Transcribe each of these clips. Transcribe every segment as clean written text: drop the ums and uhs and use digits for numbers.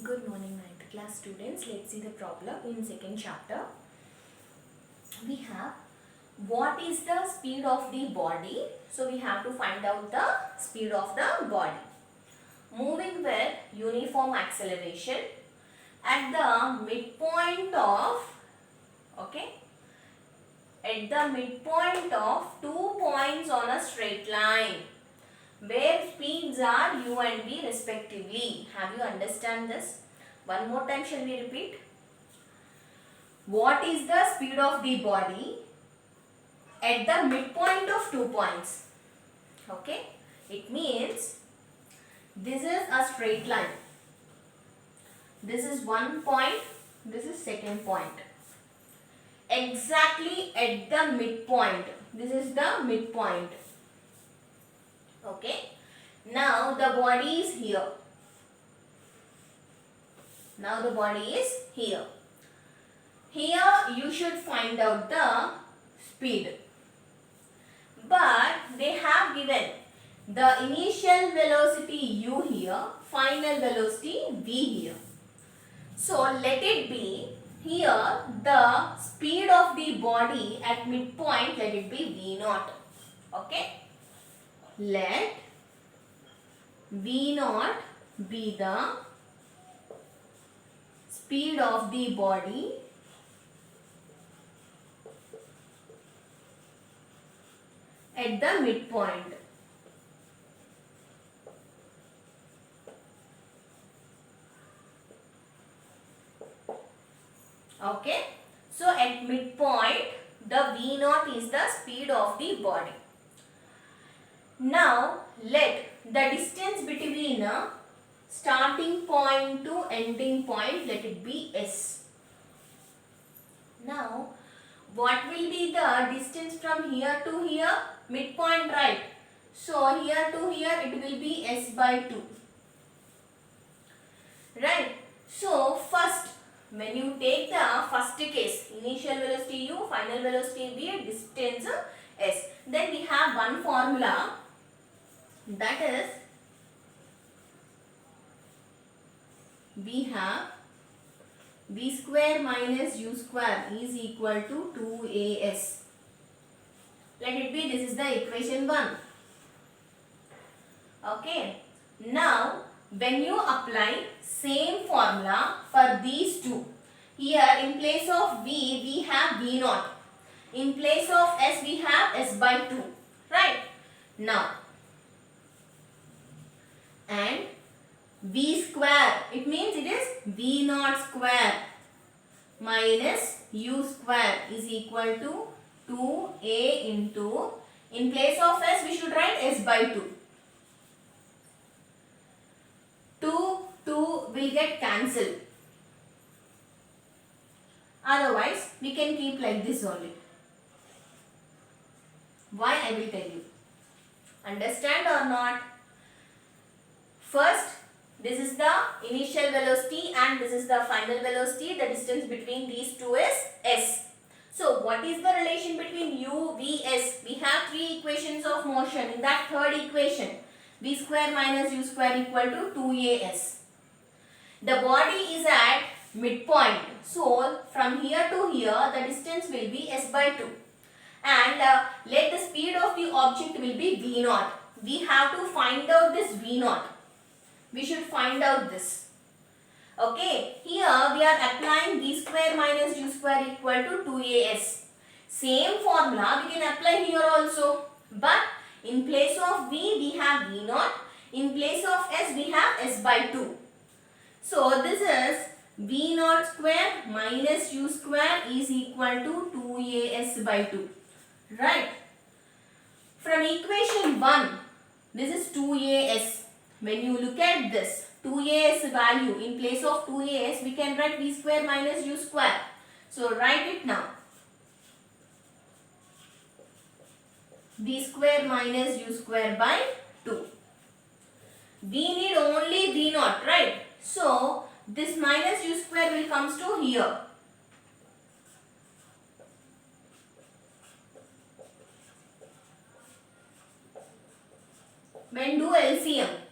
Good morning, 9th class students. Let's see the problem in second chapter. We have what is the speed of the body. So we have to find out the speed of the body. Moving with uniform acceleration at the midpoint of, at the midpoint of 2 points on a straight line, where speeds are u and v respectively. Have you understand this? One more time shall we repeat? What is the speed of the body at the midpoint of 2 points? Okay, it means this is a straight line. This is one point, this is second point. Exactly at the midpoint. This is the midpoint. Okay, now the body is here. Now the body is here. Here you should find out the speed. But they have given the initial velocity u here, final velocity v here. So let it be here the speed of the body at midpoint, let it be v naught. Okay. Let v naught be the speed of the body at the midpoint. Okay. So at midpoint the v naught is the speed of the body. Now let the distance between a starting point to ending point, let it be s. Now what will be the distance from here to here? Midpoint, right? So here to here it will be s by 2. Right? So first, when you take the first case, initial velocity u, final velocity v, distance s, then we have one formula, that is we have v square minus u square is equal to 2as. Let it be, this is the equation 1. Okay. Now when you apply same formula for these two, here in place of v, we have v naught. In place of s, we have s by 2. Right? Now, and v square, it means it is v naught square minus u square is equal to 2a into, in place of s we should write s by 2. 2 will get cancelled. Otherwise, we can keep like this only. Why, I will tell you. Understand or not? First, this is the initial velocity and this is the final velocity. The distance between these two is s. So, what is the relation between u, v, s? We have three equations of motion. In that third equation, v square minus u square equal to 2as. The body is at midpoint. So, from here to here, the distance will be s by 2. And let the speed of the object will be v naught. We have to find out this v naught. We should find out this. Okay, here we are applying v square minus u square equal to 2as. Same formula we can apply here also. But in place of v, we have v naught. In place of s, we have s by 2. So this is v naught square minus u square is equal to 2as by 2. Right? From equation 1, this is 2as. When you look at this 2as value, in place of 2as we can write v square minus u square. So write it now. V square minus u square by 2. We need only v naught, right? So this minus u square will comes to here. When do LCM.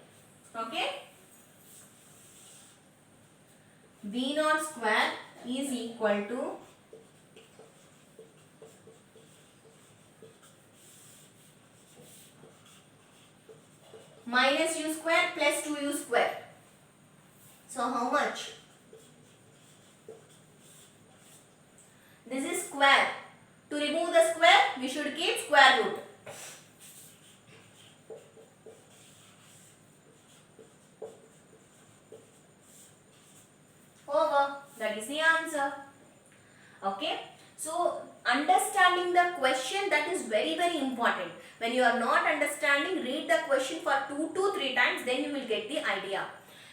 Okay. V naught square is equal to minus u square plus 2u square. So how much? This is square. To remove the square, we should keep square root. Over. That is the answer. Okay. So, understanding the question, that is very important. When you are not understanding, read the question for 2 to 3 times, then you will get the idea.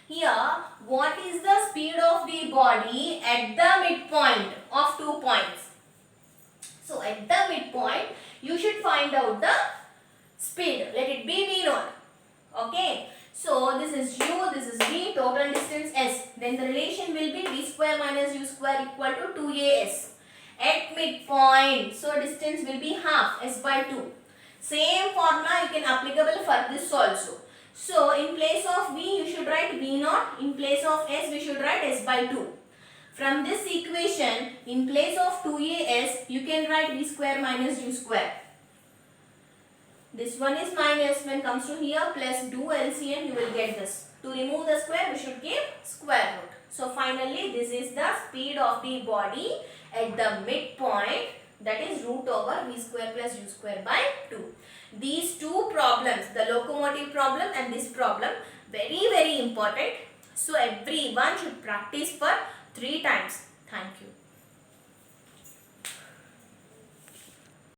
Here, what is the speed of the body at the midpoint of 2 points? So, at the midpoint, you should find out the speed. Let it be V naught. Okay. So, this is u, this is v, total distance s. Then the relation will be v square minus u square equal to 2as. At midpoint, so distance will be half, s by 2. Same formula you can applicable for this also. So, in place of v, you should write v naught. In place of s, we should write s by 2. From this equation, in place of 2as, you can write v square minus u square. This one is minus, when comes to here, plus do LCM, you will get this. To remove the square, we should keep square root. So finally, this is the speed of the body at the midpoint, that is root over v square plus u square by 2. These two problems, the locomotive problem and this problem, very important. So everyone should practice for 3 times. Thank you.